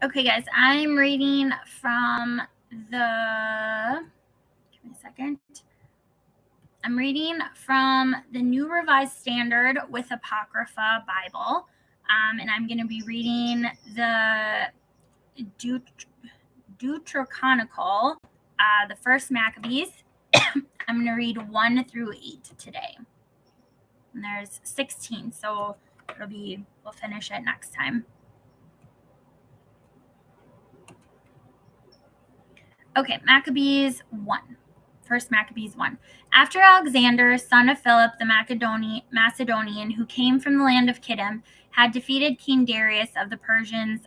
Okay, guys, I'm reading from the, give me a second. I'm reading from the New Revised Standard with Apocrypha Bible, and I'm going to be reading the Deuterocanonical, the first Maccabees. I'm going to read 1 through 8 today. And there's 16, so we'll finish it next time. Okay, Maccabees 1. First Maccabees 1. After Alexander, son of Philip the Macedonian, who came from the land of Kittim, had defeated King Darius of the Persians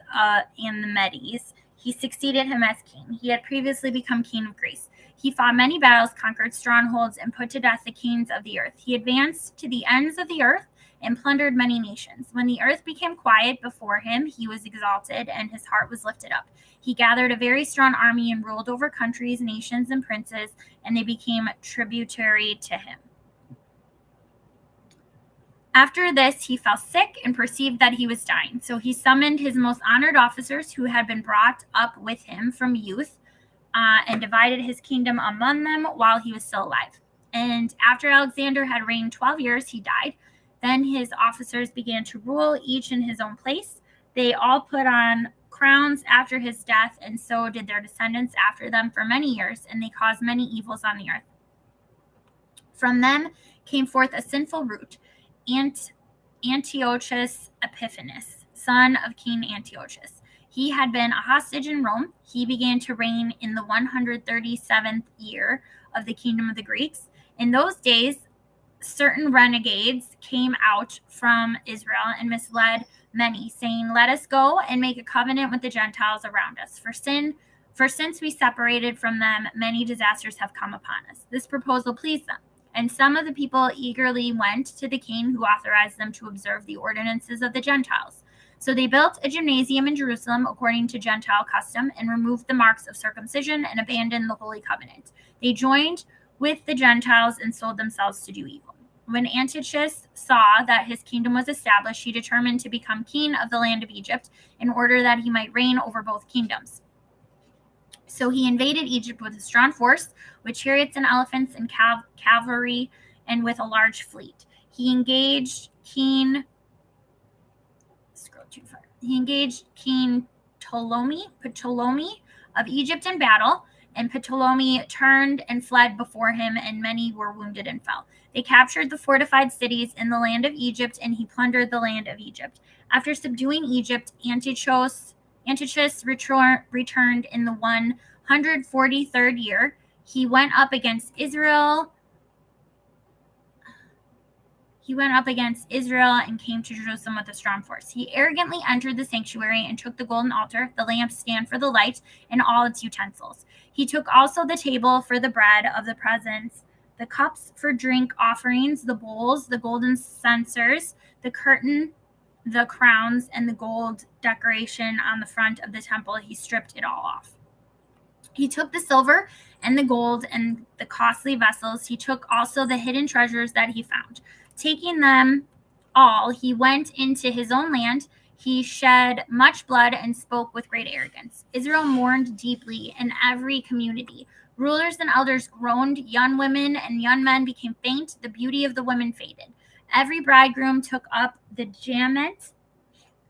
and the Medes, he succeeded him as king. He had previously become king of Greece. He fought many battles, conquered strongholds, and put to death the kings of the earth. He advanced to the ends of the earth and plundered many nations. When the earth became quiet before him, he was exalted, and his heart was lifted up. He gathered a very strong army and ruled over countries, nations, and princes, and they became tributary to him. After this, he fell sick and perceived that he was dying. So he summoned his most honored officers who had been brought up with him from youth and divided his kingdom among them while he was still alive. And after Alexander had reigned 12 years, he died. Then his officers began to rule, each in his own place. They all put on crowns after his death, and so did their descendants after them for many years, and they caused many evils on the earth. From them came forth a sinful root, Antiochus Epiphanes, son of King Antiochus. He had been a hostage in Rome. He began to reign in the 137th year of the kingdom of the Greeks. In those days, certain renegades came out from Israel and misled many, saying, "Let us go and make a covenant with the Gentiles around us. For since we separated from them, many disasters have come upon us." This proposal pleased them, and some of the people eagerly went to the king, who authorized them to observe the ordinances of the Gentiles. So they built a gymnasium in Jerusalem according to Gentile custom and removed the marks of circumcision and abandoned the Holy Covenant. They joined with the Gentiles and sold themselves to do evil. When Antiochus saw that his kingdom was established, he determined to become king of the land of Egypt in order that he might reign over both kingdoms. So he invaded Egypt with a strong force, with chariots and elephants and cavalry, and with a large fleet. He engaged King Ptolemy of Egypt in battle, and Ptolemy turned and fled before him, and many were wounded and fell. They captured the fortified cities in the land of Egypt, and he plundered the land of Egypt. After subduing Egypt, Antiochus returned in the 143rd year. He went up against Israel and came to Jerusalem with a strong force. He arrogantly entered the sanctuary and took the golden altar, the lampstand for the light, and all its utensils. He took also the table for the bread of the presence, the cups for drink offerings, the bowls, the golden censers, the curtain, the crowns, and the gold decoration on the front of the temple. He stripped it all off. He took the silver and the gold and the costly vessels. He took also the hidden treasures that he found. Taking them all, he went into his own land. He shed much blood and spoke with great arrogance. Israel mourned deeply in every community. Rulers and elders groaned. Young women and young men became faint. The beauty of the women faded. Every bridegroom took up the jament.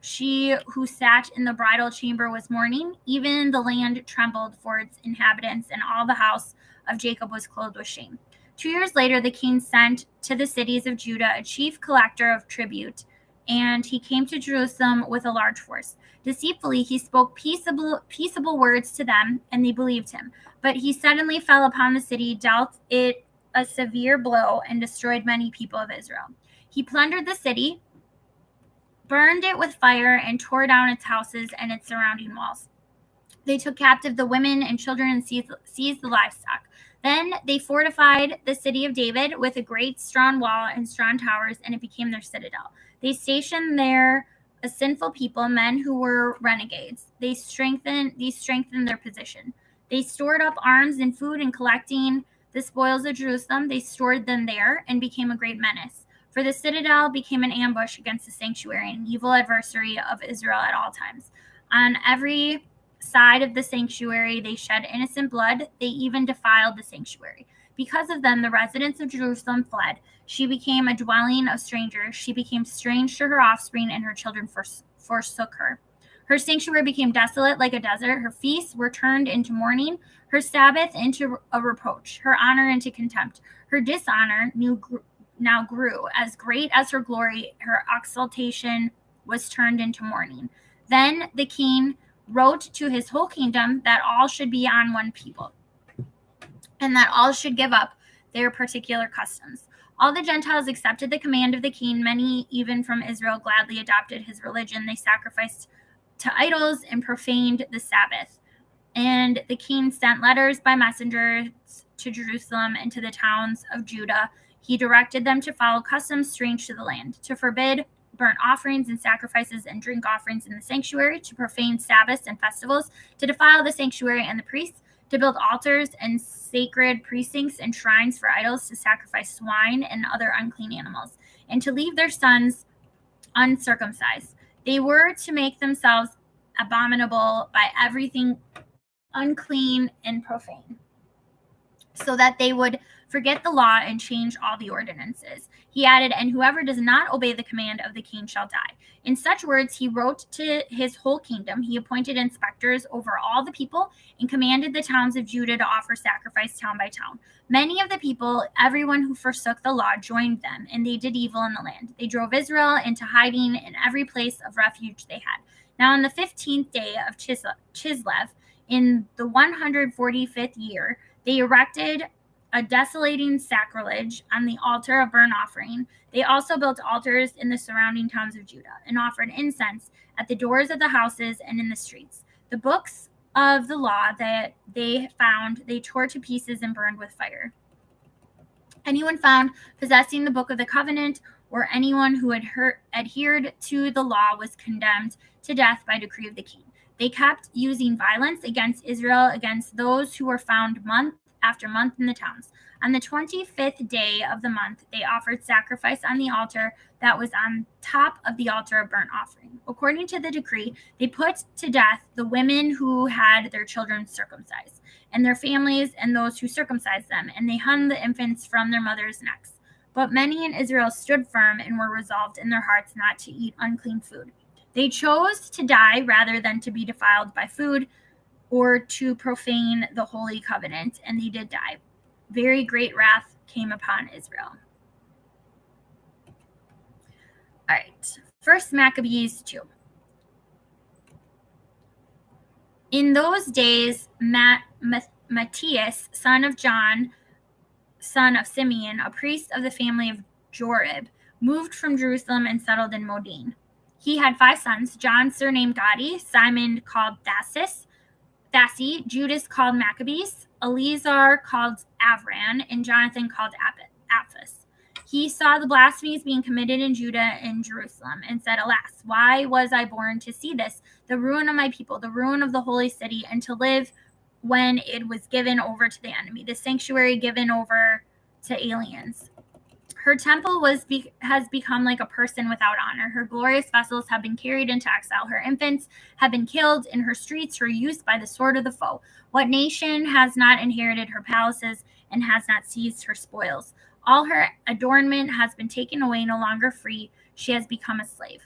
She who sat in the bridal chamber was mourning. Even the land trembled for its inhabitants, and all the house of Jacob was clothed with shame. 2 years later, the king sent to the cities of Judah a chief collector of tribute, and he came to Jerusalem with a large force. Deceitfully, he spoke peaceable words to them, and they believed him. But he suddenly fell upon the city, dealt it a severe blow, and destroyed many people of Israel. He plundered the city, burned it with fire, and tore down its houses and its surrounding walls. They took captive the women and children and seized the livestock. Then they fortified the city of David with a great strong wall and strong towers, and it became their citadel. They stationed there a sinful people, men who were renegades. These strengthened their position. They stored up arms and food, and collecting the spoils of Jerusalem, they stored them there and became a great menace. For the citadel became an ambush against the sanctuary, an evil adversary of Israel at all times. On every side of the sanctuary, they shed innocent blood. They even defiled the sanctuary. Because of them, the residents of Jerusalem fled. She became a dwelling of strangers. She became strange to her offspring, and her children forsook her. Her sanctuary became desolate like a desert. Her feasts were turned into mourning, her Sabbath into a reproach, her honor into contempt. Her dishonor now grew. As great as her glory, her exaltation was turned into mourning. Then the king wrote to his whole kingdom that all should be on one people, and that all should give up their particular customs. All the Gentiles accepted the command of the king. Many, even from Israel, gladly adopted his religion. They sacrificed to idols and profaned the Sabbath. And the king sent letters by messengers to Jerusalem and to the towns of Judah. He directed them to follow customs strange to the land, to forbid burnt offerings and sacrifices and drink offerings in the sanctuary, to profane Sabbaths and festivals, to defile the sanctuary and the priests, to build altars and sacred precincts and shrines for idols, to sacrifice swine and other unclean animals, and to leave their sons uncircumcised. They were to make themselves abominable by everything unclean and profane, so that they would forget the law and change all the ordinances. He added, and whoever does not obey the command of the king shall die. In such words, he wrote to his whole kingdom. He appointed inspectors over all the people and commanded the towns of Judah to offer sacrifice town by town. Many of the people, everyone who forsook the law, joined them, and they did evil in the land. They drove Israel into hiding in every place of refuge they had. Now on the 15th day of Chislev, in the 145th year, they erected a desolating sacrilege on the altar of burnt offering. They also built altars in the surrounding towns of Judah and offered incense at the doors of the houses and in the streets. The books of the law that they found, they tore to pieces and burned with fire. Anyone found possessing the book of the covenant or anyone who had adhered to the law was condemned to death by decree of the king. They kept using violence against Israel, against those who were found month after month in the towns. On the 25th day of the month, they offered sacrifice on the altar that was on top of the altar of burnt offering. According to the decree, they put to death the women who had their children circumcised, and their families and those who circumcised them, and they hung the infants from their mothers' necks. But many in Israel stood firm and were resolved in their hearts not to eat unclean food. They chose to die rather than to be defiled by food or to profane the holy covenant, and they did die. Very great wrath came upon Israel. All right, First Maccabees 2. In those days, Matthias, son of John, son of Simeon, a priest of the family of Jorib, moved from Jerusalem and settled in Modin. He had 5 sons: John, surnamed Gadi; Simon, called Thassi; Judas, called Maccabees; Eleazar, called Avran; and Jonathan, called Apphus. He saw the blasphemies being committed in Judah and Jerusalem and said, "Alas, why was I born to see this, the ruin of my people, the ruin of the holy city, and to live when it was given over to the enemy, the sanctuary given over to aliens? Her temple has become like a person without honor. Her glorious vessels have been carried into exile. Her infants have been killed in her streets, her youth by the sword of the foe. What nation has not inherited her palaces and has not seized her spoils? All her adornment has been taken away, no longer free. She has become a slave.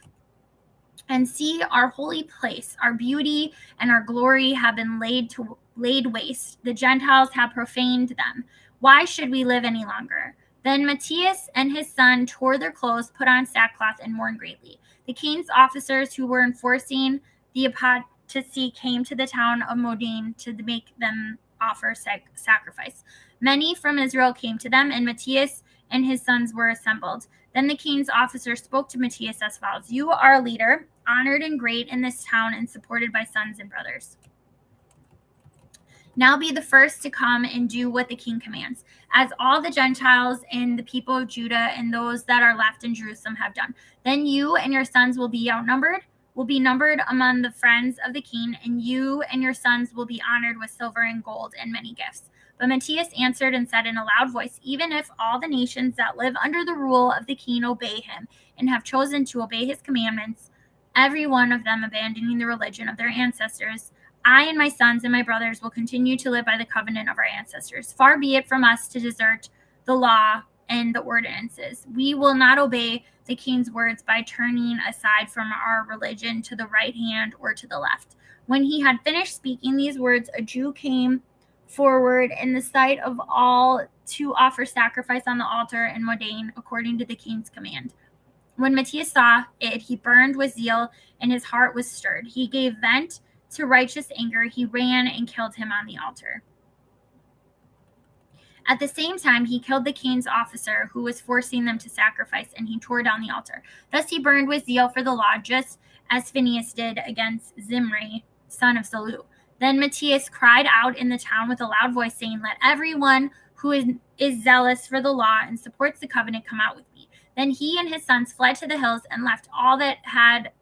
And see, our holy place, our beauty and our glory have been laid waste. The Gentiles have profaned them. Why should we live any longer?" Then Matthias and his son tore their clothes, put on sackcloth, and mourned greatly. The king's officers who were enforcing the apostasy came to the town of Modin to make them offer sacrifice. Many from Israel came to them, and Matthias and his sons were assembled. Then the king's officers spoke to Matthias as follows: "You are a leader, honored and great in this town and supported by sons and brothers. Now be the first to come and do what the king commands, as all the Gentiles and the people of Judah and those that are left in Jerusalem have done. Then you and your sons will be numbered among the friends of the king, and you and your sons will be honored with silver and gold and many gifts." But Matthias answered and said in a loud voice, "Even if all the nations that live under the rule of the king obey him and have chosen to obey his commandments, every one of them abandoning the religion of their ancestors. I and my sons and my brothers will continue to live by the covenant of our ancestors. Far be it from us to desert the law and the ordinances. We will not obey the king's words by turning aside from our religion to the right hand or to the left." When he had finished speaking these words, a Jew came forward in the sight of all to offer sacrifice on the altar in Modane according to the king's command. When Matthias saw it, he burned with zeal, and his heart was stirred. He gave vent to righteous anger. He ran and killed him on the altar. At the same time, he killed the king's officer who was forcing them to sacrifice, and he tore down the altar. Thus he burned with zeal for the law, just as Phinehas did against Zimri, son of Salu. Then Matthias cried out in the town with a loud voice, saying, "Let everyone who is zealous for the law and supports the covenant come out with me." Then he and his sons fled to the hills and left all that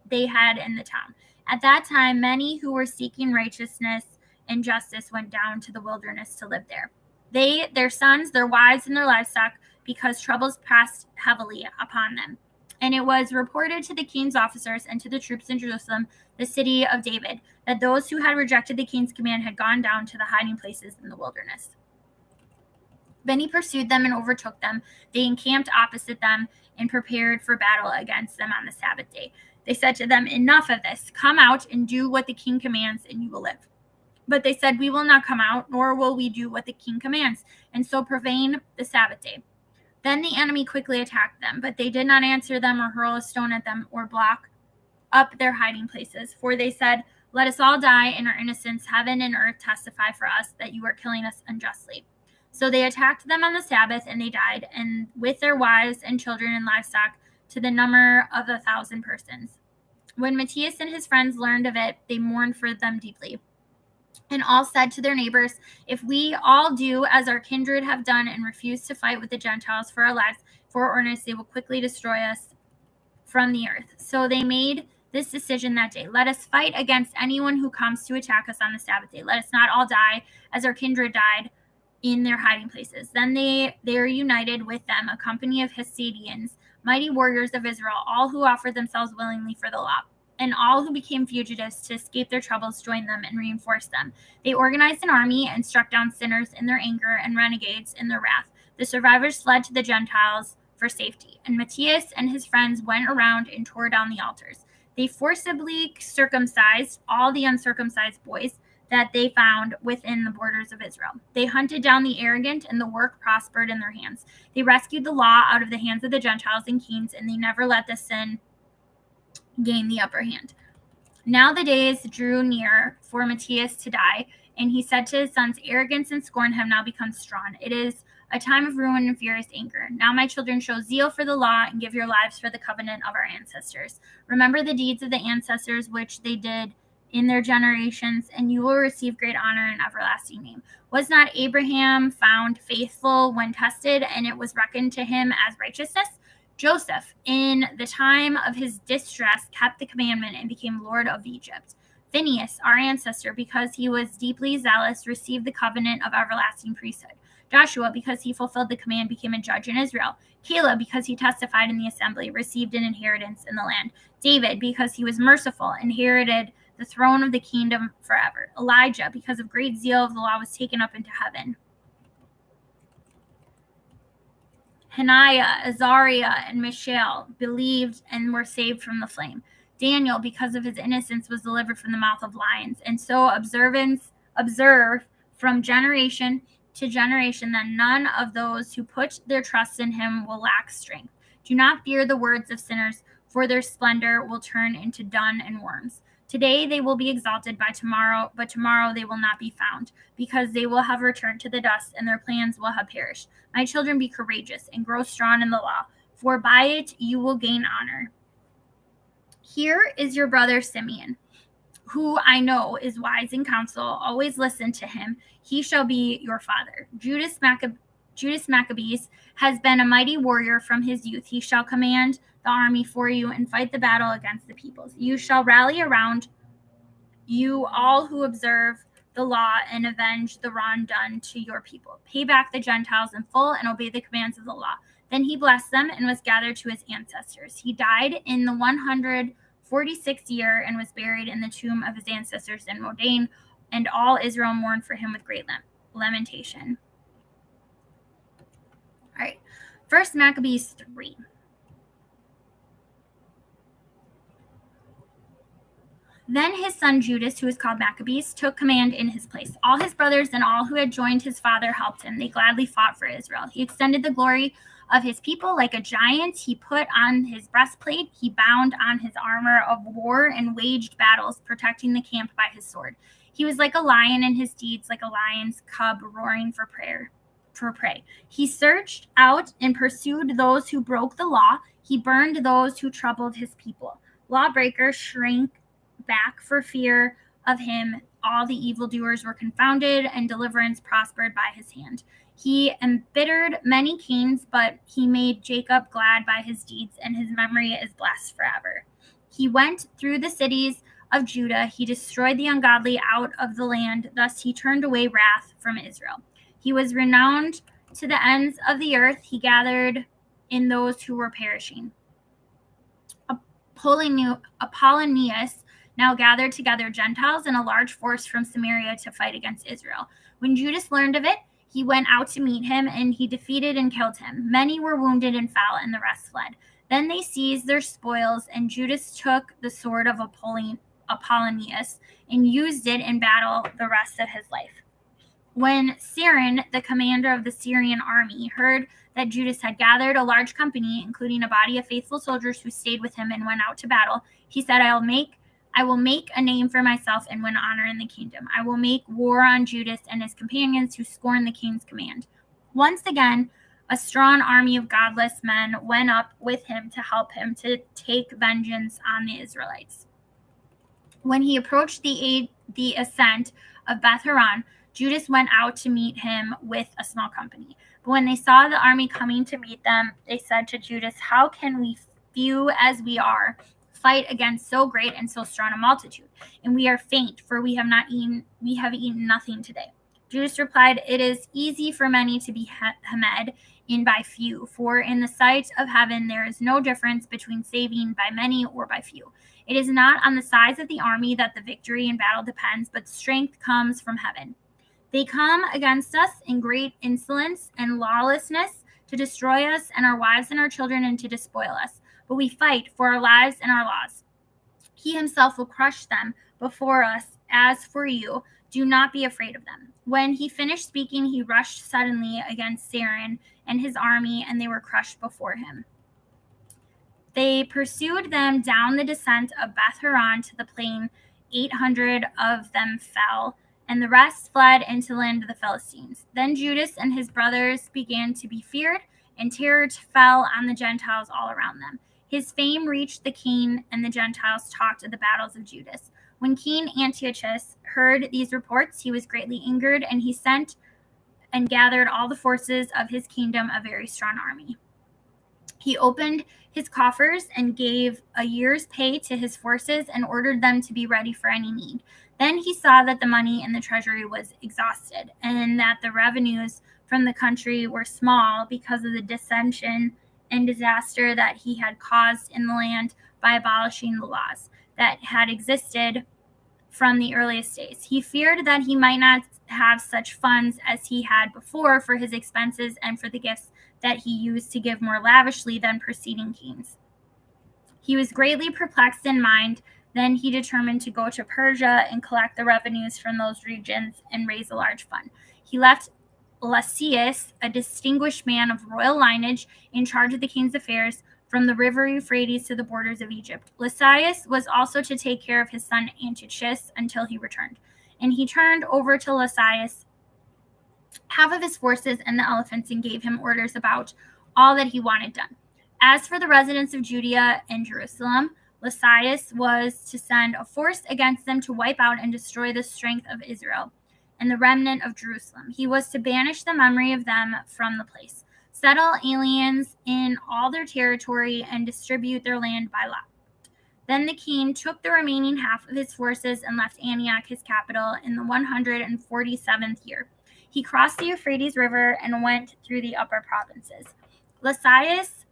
they had in the town. At that time, many who were seeking righteousness and justice went down to the wilderness to live there. They, their sons, their wives, and their livestock, because troubles pressed heavily upon them. And it was reported to the king's officers and to the troops in Jerusalem, the city of David, that those who had rejected the king's command had gone down to the hiding places in the wilderness. Then he pursued them and overtook them. They encamped opposite them and prepared for battle against them on the Sabbath day. They said to them, "Enough of this. Come out and do what the king commands, and you will live." But they said, "We will not come out, nor will we do what the king commands, and so profane the Sabbath day." Then the enemy quickly attacked them, but they did not answer them or hurl a stone at them or block up their hiding places. For they said, "Let us all die in our innocence. Heaven and earth testify for us that you are killing us unjustly." So they attacked them on the Sabbath, and they died, and with their wives and children and livestock, to the number of 1,000 persons. When Matthias and his friends learned of it, they mourned for them deeply. And all said to their neighbors, "If we all do as our kindred have done and refuse to fight with the Gentiles for our lives, for our ordinance, they will quickly destroy us from the earth." So they made this decision that day. "Let us fight against anyone who comes to attack us on the Sabbath day. Let us not all die as our kindred died in their hiding places." Then they are united with them, a company of Hessidians, mighty warriors of Israel, all who offered themselves willingly for the law. And all who became fugitives to escape their troubles joined them and reinforced them. They organized an army and struck down sinners in their anger and renegades in their wrath. The survivors fled to the Gentiles for safety. And Matthias and his friends went around and tore down the altars. They forcibly circumcised all the uncircumcised boys that they found within the borders of Israel. They hunted down the arrogant, and the work prospered in their hands. They rescued the law out of the hands of the Gentiles and kings, and they never let the sin gain the upper hand. Now the days drew near for Matthias to die, and he said to his sons, "Arrogance and scorn have now become strong. It is a time of ruin and furious anger. Now, my children, show zeal for the law and give your lives for the covenant of our ancestors. Remember the deeds of the ancestors which they did in their generations, and you will receive great honor and everlasting name. Was not Abraham found faithful when tested, and it was reckoned to him as righteousness? Joseph, in the time of his distress, kept the commandment and became Lord of Egypt. Phinehas, our ancestor, because he was deeply zealous, received the covenant of everlasting priesthood. Joshua, because he fulfilled the command, became a judge in Israel. Caleb, because he testified in the assembly, received an inheritance in the land. David, because he was merciful, inherited the throne of the kingdom forever. Elijah, because of great zeal of the law, was taken up into heaven. Hananiah, Azariah, and Mishael believed and were saved from the flame. Daniel, because of his innocence, was delivered from the mouth of lions. And so observe from generation to generation that none of those who put their trust in him will lack strength. Do not fear the words of sinners, for their splendor will turn into dung and worms. Today they will be exalted by tomorrow, but tomorrow they will not be found, because they will have returned to the dust, and their plans will have perished. My children, be courageous and grow strong in the law, for by it you will gain honor. Here is your brother Simeon, who I know is wise in counsel. Always listen to him. He shall be your father. Judas Maccabees has been a mighty warrior from his youth. He shall command the army for you and fight the battle against the peoples. You shall rally around you all who observe the law and avenge the wrong done to your people. Pay back the Gentiles in full and obey the commands of the law. Then he blessed them and was gathered to his ancestors. He died in the 46th year and was buried in the tomb of his ancestors in Modin, and all Israel mourned for him with great lamentation. All right, 1 Maccabees 3. Then his son Judas, who was called Maccabees, took command in his place. All his brothers and all who had joined his father helped him. They gladly fought for Israel. He extended the glory of his people like a giant. He put on his breastplate. He bound on his armor of war and waged battles, protecting the camp by his sword. He was like a lion in his deeds, like a lion's cub roaring for prey. He searched out and pursued those who broke the law. He burned those who troubled his people. Lawbreakers shrank back for fear of him. All the evildoers were confounded, and deliverance prospered by his hand. He embittered many kings, but he made Jacob glad by his deeds, and his memory is blessed forever. He went through the cities of Judah. He destroyed the ungodly out of the land. Thus he turned away wrath from Israel. He was renowned to the ends of the earth. He gathered in those who were perishing. Apollonius now gathered together Gentiles and a large force from Samaria to fight against Israel. When Judas learned of it, he went out to meet him, and he defeated and killed him. Many were wounded and fell, and the rest fled. Then they seized their spoils, and Judas took the sword of Apollonius and used it in battle the rest of his life. When Sirin, the commander of the Syrian army, heard that Judas had gathered a large company, including a body of faithful soldiers who stayed with him and went out to battle, he said, I will make a name for myself and win honor in the kingdom. I will make war on Judas and his companions who scorn the king's command. Once again, a strong army of godless men went up with him to help him to take vengeance on the Israelites. When he approached the ascent of Beth Horon, Judas went out to meet him with a small company. But when they saw the army coming to meet them, they said to Judas, how can we, few as we are, fight against so great and so strong a multitude? And we are faint, for we have eaten nothing today. Judas replied, it is easy for many to be hemmed in by few, for in the sight of heaven there is no difference between saving by many or by few. It is not on the size of the army that the victory in battle depends, but strength comes from heaven. They come against us in great insolence and lawlessness to destroy us and our wives and our children and to despoil us. But we fight for our lives and our laws. He himself will crush them before us. As for you, do not be afraid of them. When he finished speaking, he rushed suddenly against Sirin and his army, and they were crushed before him. They pursued them down the descent of Beth Horon to the plain. 800 of them fell, and the rest fled into the land of the Philistines. Then Judas and his brothers began to be feared, and terror fell on the Gentiles all around them. His fame reached the king, and the Gentiles talked of the battles of Judas. When King Antiochus heard these reports, he was greatly angered, and he sent and gathered all the forces of his kingdom, a very strong army. He opened his coffers and gave a year's pay to his forces and ordered them to be ready for any need. Then he saw that the money in the treasury was exhausted, and that the revenues from the country were small because of the dissension and disaster that he had caused in the land by abolishing the laws that had existed from the earliest days. He feared that he might not have such funds as he had before for his expenses and for the gifts that he used to give more lavishly than preceding kings. He was greatly perplexed in mind. Then he determined to go to Persia and collect the revenues from those regions and raise a large fund. He left Lysias, a distinguished man of royal lineage, in charge of the king's affairs from the river Euphrates to the borders of Egypt. Lysias was also to take care of his son Antiochus until he returned. And he turned over to Lysias half of his forces and the elephants and gave him orders about all that he wanted done. As for the residents of Judea and Jerusalem, Lysias was to send a force against them to wipe out and destroy the strength of Israel and the remnant of Jerusalem. He was to banish the memory of them from the place, settle aliens in all their territory, and distribute their land by lot. Then the king took the remaining half of his forces and left Antioch, his capital, in the 147th year. He crossed the Euphrates River and went through the upper provinces. Lysias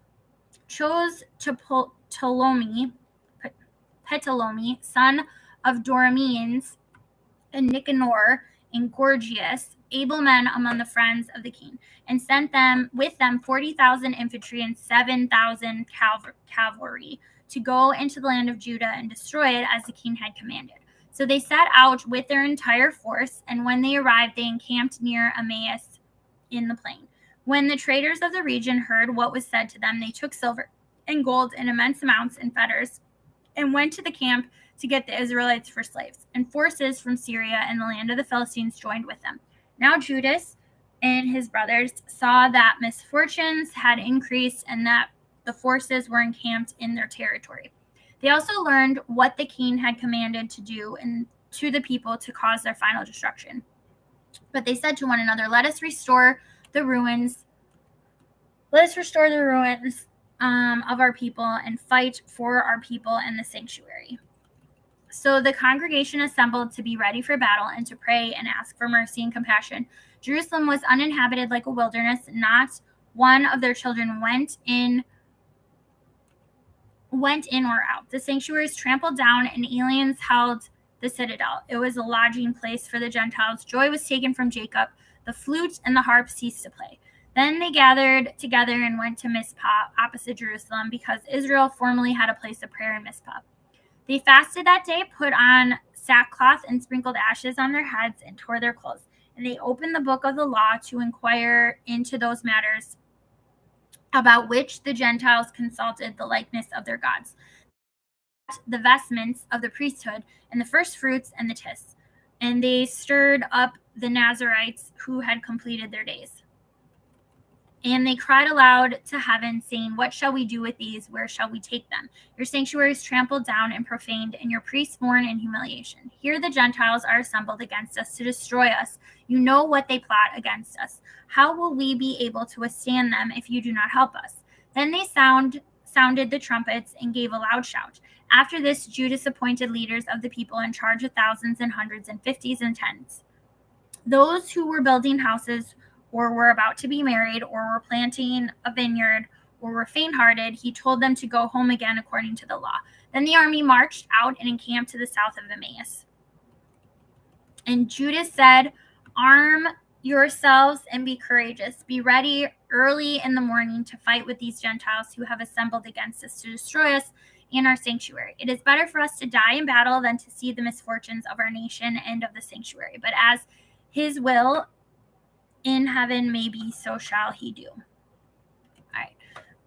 chose Ptolemy Ptolemy, son of Doramenes, and Nicanor and Gorgias, able men among the friends of the king, and sent them with them 40,000 infantry and 7,000 cavalry to go into the land of Judah and destroy it as the king had commanded. So they set out with their entire force, and when they arrived, they encamped near Emmaus in the plain. When the traders of the region heard what was said to them, they took silver and gold in immense amounts and fetters and went to the camp to get the Israelites for slaves. And forces from Syria and the land of the Philistines joined with them. Now Judas and his brothers saw that misfortunes had increased and that the forces were encamped in their territory. They also learned what the king had commanded to do and to the people to cause their final destruction. But they said to one another, let us restore the ruins of our people and fight for our people and the sanctuary. So the congregation assembled to be ready for battle and to pray and ask for mercy and compassion. Jerusalem was uninhabited like a wilderness. Not one of their children went in or out. The sanctuaries trampled down, and aliens held the citadel. It was a lodging place for the Gentiles. Joy was taken from Jacob. The flute and the harp ceased to play. Then they gathered together and went to Mizpah, opposite Jerusalem, because Israel formerly had a place of prayer in Mizpah. They fasted that day, put on sackcloth, and sprinkled ashes on their heads, and tore their clothes. And they opened the book of the law to inquire into those matters about which the Gentiles consulted the likeness of their gods, the vestments of the priesthood, and the first fruits and the tithes. And they stirred up the Nazarites who had completed their days. And they cried aloud to heaven, saying, what shall we do with these? Where shall we take them? Your sanctuaries trampled down and profaned, and your priests mourn in humiliation. Here the Gentiles are assembled against us to destroy us. You know what they plot against us. How will we be able to withstand them if you do not help us? Then they sounded the trumpets and gave a loud shout. After this, Judas appointed leaders of the people in charge of thousands and hundreds and fifties and tens. Those who were building houses or were about to be married, or were planting a vineyard, or were faint-hearted, he told them to go home again according to the law. Then the army marched out and encamped to the south of Emmaus. And Judas said, arm yourselves and be courageous. Be ready early in the morning to fight with these Gentiles who have assembled against us to destroy us and our sanctuary. It is better for us to die in battle than to see the misfortunes of our nation and of the sanctuary. But as his will in heaven may be, so shall he do. All right.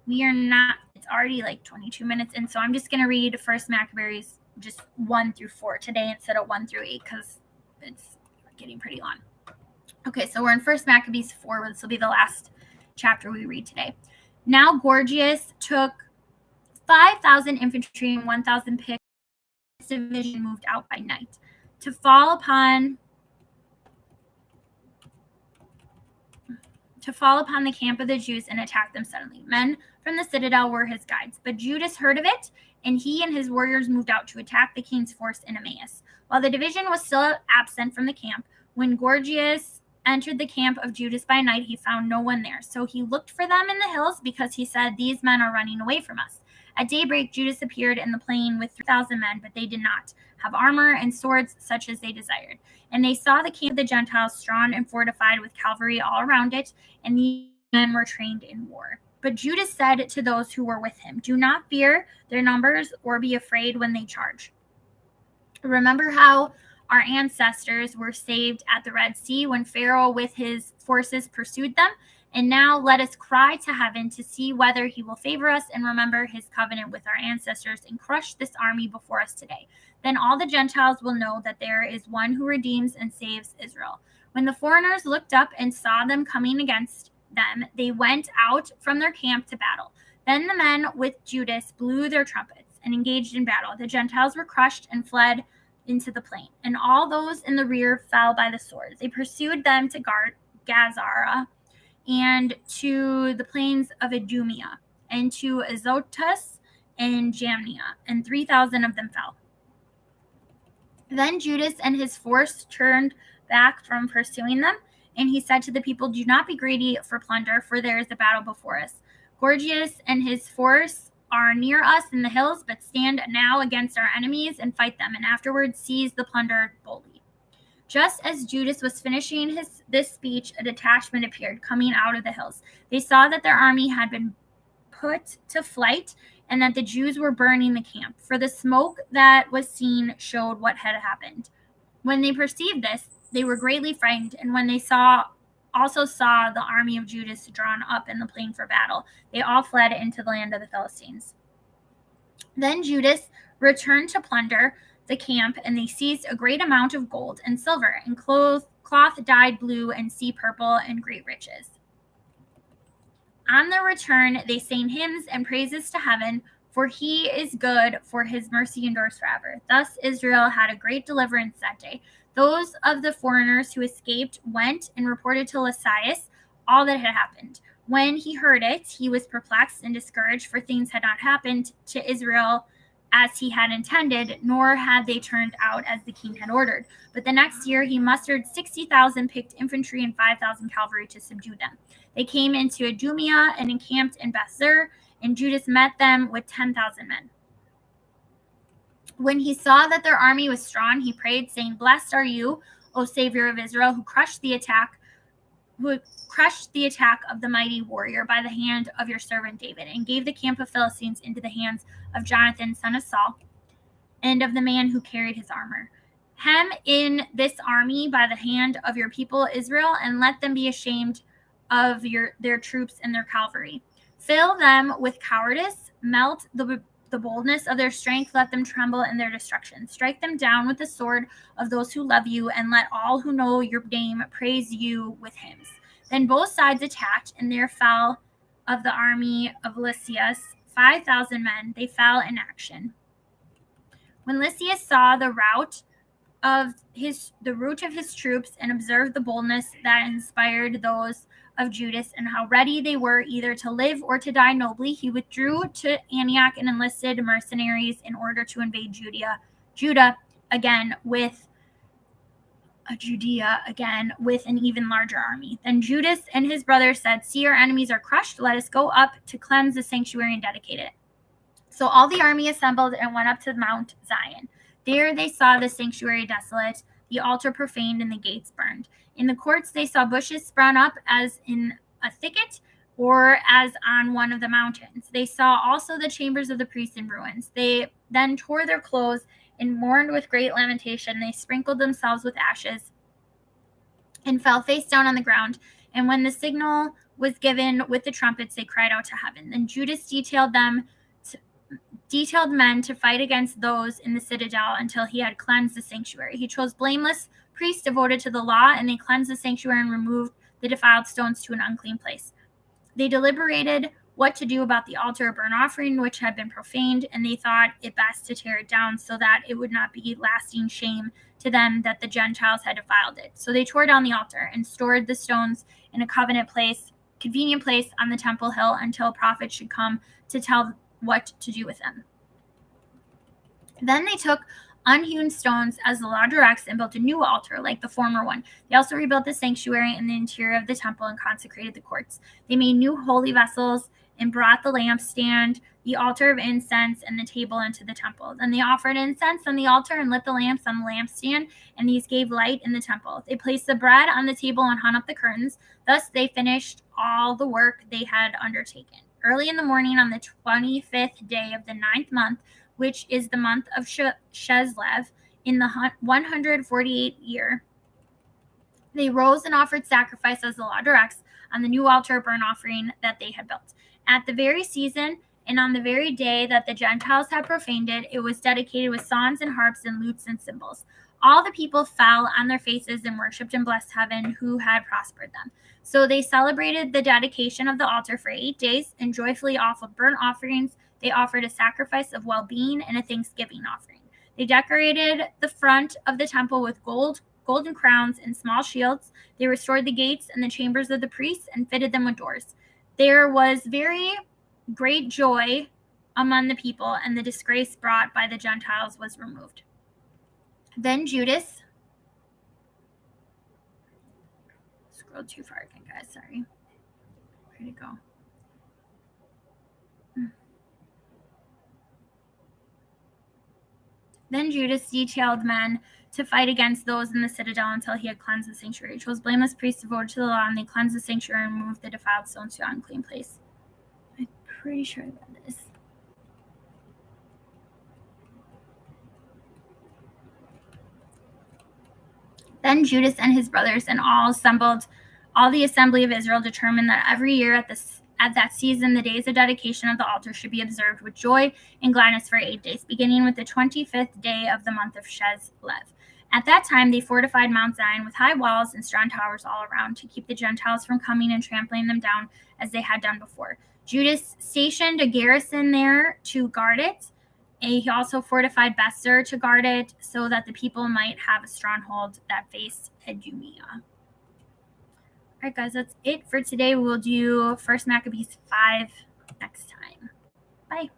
It's already like 22 minutes in, so I'm just going to read First Maccabees just 1 through 4 today instead of 1 through 8 because it's getting pretty long. Okay, so we're in First Maccabees 4. This will be the last chapter we read today. Now Gorgias took 5,000 infantry and 1,000 picked. His division moved out by night to fall upon the camp of the Jews and attack them suddenly. Men from the citadel were his guides, but Judas heard of it, and he and his warriors moved out to attack the king's force in Emmaus. While the division was still absent from the camp, when Gorgias entered the camp of Judas by night, he found no one there. So he looked for them in the hills because he said, these men are running away from us. At daybreak, Judas appeared in the plain with 3,000 men, but they did not have armor and swords such as they desired. And they saw the camp of the Gentiles strong and fortified with cavalry all around it, and these men were trained in war. But Judas said to those who were with him, do not fear their numbers or be afraid when they charge. Remember how our ancestors were saved at the Red Sea when Pharaoh with his forces pursued them. And now let us cry to heaven to see whether he will favor us and remember his covenant with our ancestors and crush this army before us today. Then all the Gentiles will know that there is one who redeems and saves Israel. When the foreigners looked up and saw them coming against them, they went out from their camp to battle. Then the men with Judas blew their trumpets and engaged in battle. The Gentiles were crushed and fled into the plain, and all those in the rear fell by the sword. They pursued them to Gazara and to the plains of Idumea and to Azotus and Jamnia, and 3,000 of them fell. Then Judas and his force turned back from pursuing them, and he said to the people, do not be greedy for plunder, for there is a battle before us. Gorgias and his force are near us in the hills, but stand now against our enemies and fight them, and afterwards seize the plunder boldly." Just as Judas was finishing this speech, a detachment appeared, coming out of the hills. They saw that their army had been put to flight and that the Jews were burning the camp, for the smoke that was seen showed what had happened. When they perceived this, they were greatly frightened, and when they also saw the army of Judas drawn up in the plain for battle, they all fled into the land of the Philistines. Then Judas returned to plunder the camp, and they seized a great amount of gold and silver and cloth dyed blue and sea purple and great riches. On their return, they sang hymns and praises to heaven, for he is good, for his mercy endures forever. Thus Israel had a great deliverance that day. Those of the foreigners who escaped went and reported to Lysias all that had happened. When he heard it, he was perplexed and discouraged, for things had not happened to Israel as he had intended, nor had they turned out as the king had ordered. But the next year he mustered 60,000 picked infantry and 5,000 cavalry to subdue them. They came into Idumea and encamped in Bethzer, and Judas met them with 10,000 men. When he saw that their army was strong, he prayed, saying, "Blessed are you, O Savior of Israel, who crushed the attack of the mighty warrior by the hand of your servant David, and gave the camp of Philistines into the hands of Jonathan, son of Saul, and of the man who carried his armor. Hem in this army by the hand of your people Israel, and let them be ashamed of their troops and their cavalry. Fill them with cowardice, melt the boldness of their strength, let them tremble in their destruction. Strike them down with the sword of those who love you, and let all who know your name praise you with hymns." Then both sides attacked, and there fell of the army of Lysias 5,000 men. They fell in action. When Lysias saw the rout of his troops and observed the boldness that inspired those of Judas and how ready they were either to live or to die nobly, he withdrew to Antioch and enlisted mercenaries in order to invade Judea again with an even larger army. Then Judas and his brothers said, "See, our enemies are crushed. Let us go up to cleanse the sanctuary and dedicate it." So all the army assembled and went up to Mount Zion. There they saw the sanctuary desolate, the altar profaned, and the gates burned. In the courts they saw bushes sprung up as in a thicket or as on one of the mountains. They saw also the chambers of the priests in ruins. They then tore their clothes and mourned with great lamentation. They sprinkled themselves with ashes and fell face down on the ground. And when the signal was given with the trumpets, they cried out to heaven. Then Judas detailed men to fight against those in the citadel until he had cleansed the sanctuary. He chose blameless priests devoted to the law, and they cleansed the sanctuary and removed the defiled stones to an unclean place. They deliberated what to do about the altar of burnt offering, which had been profaned, and they thought it best to tear it down so that it would not be lasting shame to them that the Gentiles had defiled it. So they tore down the altar and stored the stones in a convenient place on the temple hill until a prophet should come to tell what to do with them. Then they took unhewn stones as the law directs and built a new altar like the former one. They also rebuilt the sanctuary and the interior of the temple and consecrated the courts. They made new holy vessels and brought the lampstand, the altar of incense, and the table into the temple. Then they offered incense on the altar and lit the lamps on the lampstand, and these gave light in the temple. They placed the bread on the table and hung up the curtains. Thus they finished all the work they had undertaken. Early in the morning on the 25th day of the 9th month, which is the month of Sheslev, in the 148th year, they rose and offered sacrifice as the law directs on the new altar of burnt offering that they had built. At the very season and on the very day that the Gentiles had profaned it, it was dedicated with songs and harps and lutes and cymbals. All the people fell on their faces and worshipped and blessed heaven who had prospered them. So they celebrated the dedication of the altar for 8 days and joyfully offered burnt offerings. They offered a sacrifice of well-being and a thanksgiving offering. They decorated the front of the temple with golden crowns and small shields. They restored the gates and the chambers of the priests and fitted them with doors. There was very great joy among the people, and the disgrace brought by the Gentiles was removed. Then Judas, scrolled too far again, guys, sorry. Where'd it go? Then Judas detailed men to fight against those in the citadel until he had cleansed the sanctuary. He chose blameless priests devoted to the law, and they cleansed the sanctuary and moved the defiled stones to an unclean place. I'm pretty sure that is. Then Judas and his brothers and all the assembly of Israel determined that every year at that season, the days of dedication of the altar should be observed with joy and gladness for 8 days, beginning with the 25th day of the month of Chislev. At that time, they fortified Mount Zion with high walls and strong towers all around to keep the Gentiles from coming and trampling them down as they had done before. Judas stationed a garrison there to guard it. He also fortified Besser to guard it so that the people might have a stronghold that faced Idumea. All right, guys, that's it for today. We'll do 1 Maccabees 5 next time. Bye.